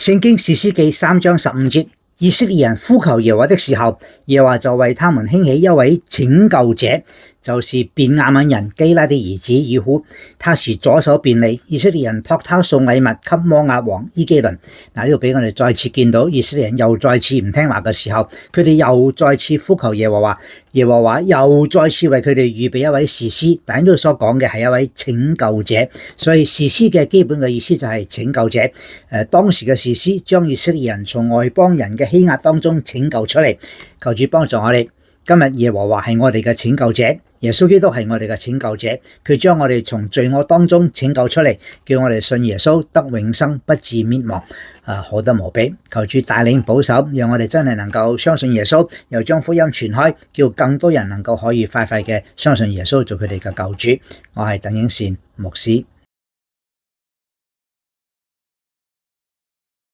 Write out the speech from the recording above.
聖經士師記3章15節，以色列人呼求耶和華的時候，耶和華就為他們興起一位拯救者，就是便雅憫人基拉的兒子以呼，他是左手便利，以色列人託他送禮物給摩押王伊基倫。呢度俾我哋再次見到以色列人又再次唔聽話嘅時候，佢哋又再次呼求耶和華，耶和華又再次為佢哋預備一位士師。但呢度所講嘅係一位拯救者，所以士師嘅基本嘅意思就係拯救者。當時嘅士師將以色列人從外邦人嘅欺壓當中拯救出嚟。求主幫助我哋。今日耶和華係我哋嘅拯救者，耶穌基督係我哋嘅拯救者，佢將我哋從罪惡當中拯救出嚟，叫我哋信耶穌得永生，不至滅亡，何等無比！求主帶領保守，讓我哋真係能夠相信耶穌，又將福音傳開，叫更多人能夠可以快快嘅相信耶穌做佢哋嘅救主。我係鄧英善牧師。